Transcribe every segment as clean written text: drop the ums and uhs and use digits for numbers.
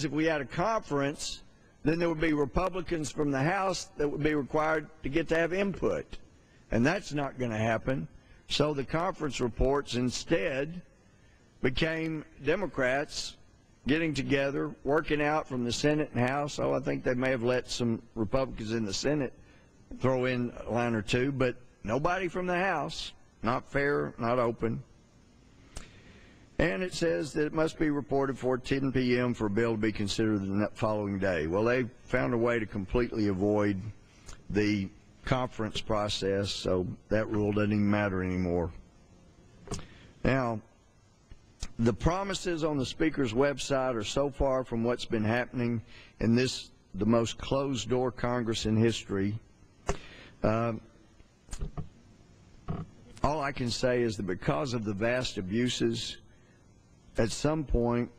because if we had a conference, then there would be Republicans from the House that would be required to get to have input. And that's not going to happen. So the conference reports instead became Democrats getting together, working out from the Senate and House. Oh, I think they may have let some Republicans in the Senate throw in a line or two, but nobody from the House. Not fair, not open. And it says that it must be reported before 10 p.m. for a bill to be considered the following day. Well, they found a way to completely avoid the conference process, so that rule doesn't even matter anymore. Now, the promises on the Speaker's website are so far from what's been happening in this, the most closed-door Congress in history. All I can say is that because of the vast abuses, at some point,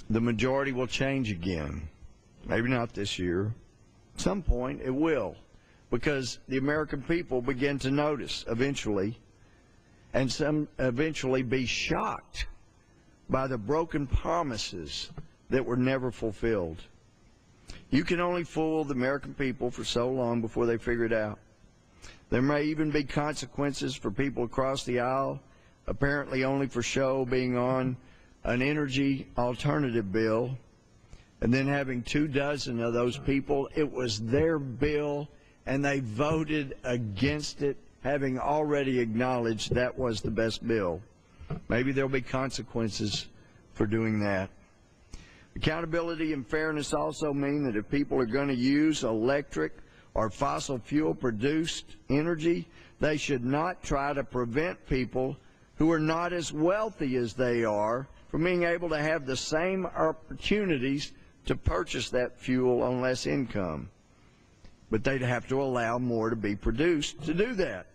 the majority will change again. Maybe not this year. At some point, it will, because the American people begin to notice eventually, and some eventually be shocked by the broken promises that were never fulfilled. You can only fool the American people for so long before they figure it out. There may even be consequences for people across the aisle, apparently only for show, being on an energy alternative bill, and then having 24 of those people, it was their bill, and they voted against it, having already acknowledged that was the best bill. Maybe there'll be consequences for doing that. Accountability and fairness also mean that if people are going to use electric or fossil fuel produced energy, they should not try to prevent people who are not as wealthy as they are from being able to have the same opportunities to purchase that fuel on less income. But they'd have to allow more to be produced to do that.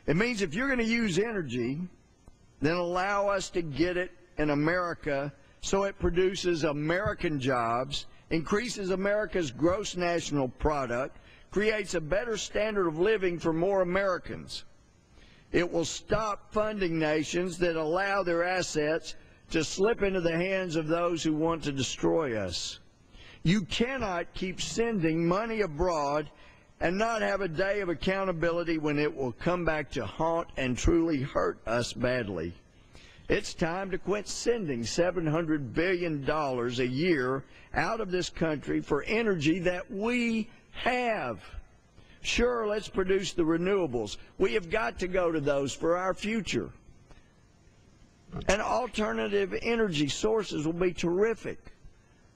It means if you're going to use energy, then allow us to get it in America so it produces American jobs, increases America's gross national product, creates a better standard of living for more Americans. It will stop funding nations that allow their assets to slip into the hands of those who want to destroy us. You cannot keep sending money abroad and not have a day of accountability when it will come back to haunt and truly hurt us badly. It's time to quit sending $700 billion a year out of this country for energy that we have. Sure, let's produce the renewables. We have got to go to those for our future. And alternative energy sources will be terrific.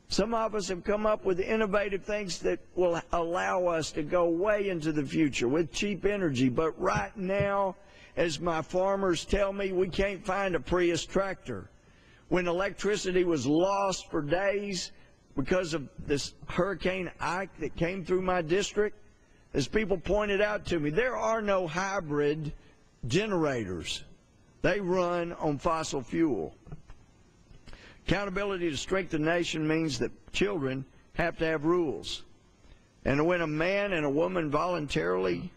Some of us have come up with innovative things that will allow us to go way into the future with cheap energy. But right now, as my farmers tell me, we can't find a Prius tractor. When electricity was lost for days because of this Hurricane Ike that came through my district, as people pointed out to me, there are no hybrid generators. They run on fossil fuel. Accountability to strengthen the nation means that children have to have rules. And when a man and a woman voluntarily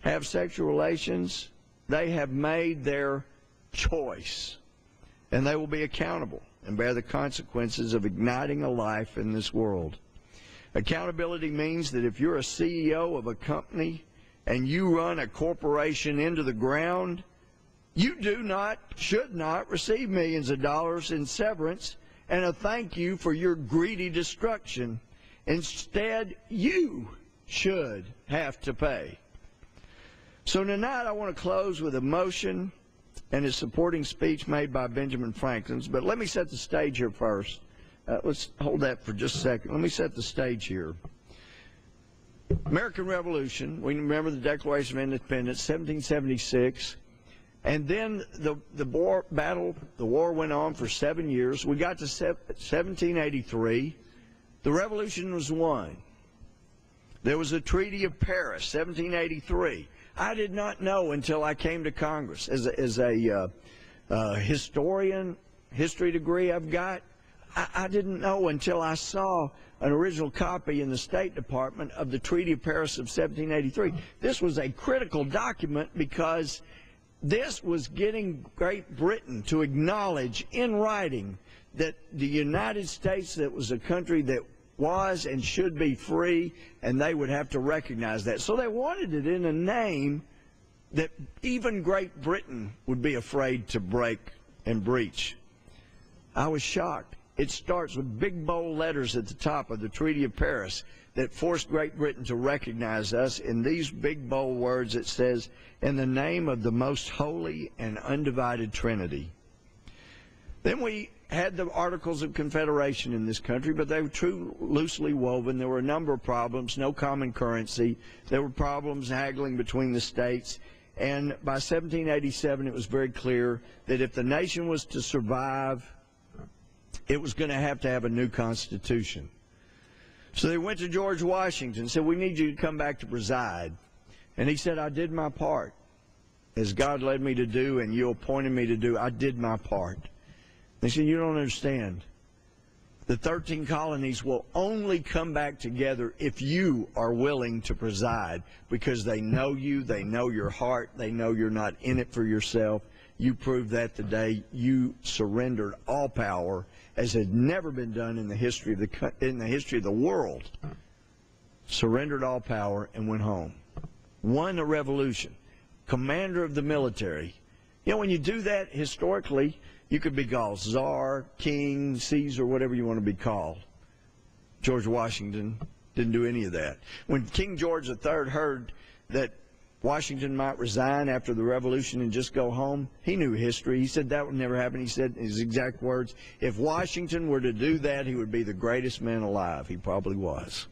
have sexual relations, they have made their choice. And they will be accountable and bear the consequences of igniting a life in this world. Accountability means that if you're a CEO of a company and you run a corporation into the ground, you should not receive millions of dollars in severance and a thank you for your greedy destruction. Instead, you should have to pay. So tonight I want to close with a motion and a supporting speech made by Benjamin Franklin. But let me set the stage here first. Let's hold that for just a second. Let me set the stage here. American Revolution, we remember the Declaration of Independence, 1776. And then the war went on for 7 years. We got to 1783. The revolution was won. There was a Treaty of Paris, 1783. I did not know until I came to Congress. As a historian, history degree I've got, I didn't know until I saw an original copy in the State Department of the Treaty of Paris of 1783. This was a critical document because this was getting Great Britain to acknowledge in writing that the United States, that was a country that was and should be free, and they would have to recognize that. So they wanted it in a name that even Great Britain would be afraid to break and breach. I was shocked. It starts with big bold letters at the top of the Treaty of Paris that forced Great Britain to recognize us. In these big bold words, it says, "In the name of the most holy and undivided Trinity." Then we had the Articles of Confederation in this country, but they were too loosely woven. There were a number of problems, no common currency. There were problems haggling between the states. And by 1787, it was very clear that if the nation was to survive, it was going to have a new constitution. So they went to George Washington and said, "We need you to come back to preside." And he said, "I did my part. As God led me to do and you appointed me to do, I did my part." They said, "You don't understand. The 13 colonies will only come back together if you are willing to preside, because they know you, they know your heart, they know you're not in it for yourself. You proved that the day you surrendered all power, as had never been done in the history of the world. Surrendered all power and went home. Won a revolution. Commander of the military. You know, when you do that historically, you could be called Czar, King, Caesar, whatever you want to be called. George Washington didn't do any of that. When King George III heard that Washington might resign after the revolution and just go home, he knew history. He said that would never happen. He said, in his exact words, if Washington were to do that, he would be the greatest man alive. He probably was.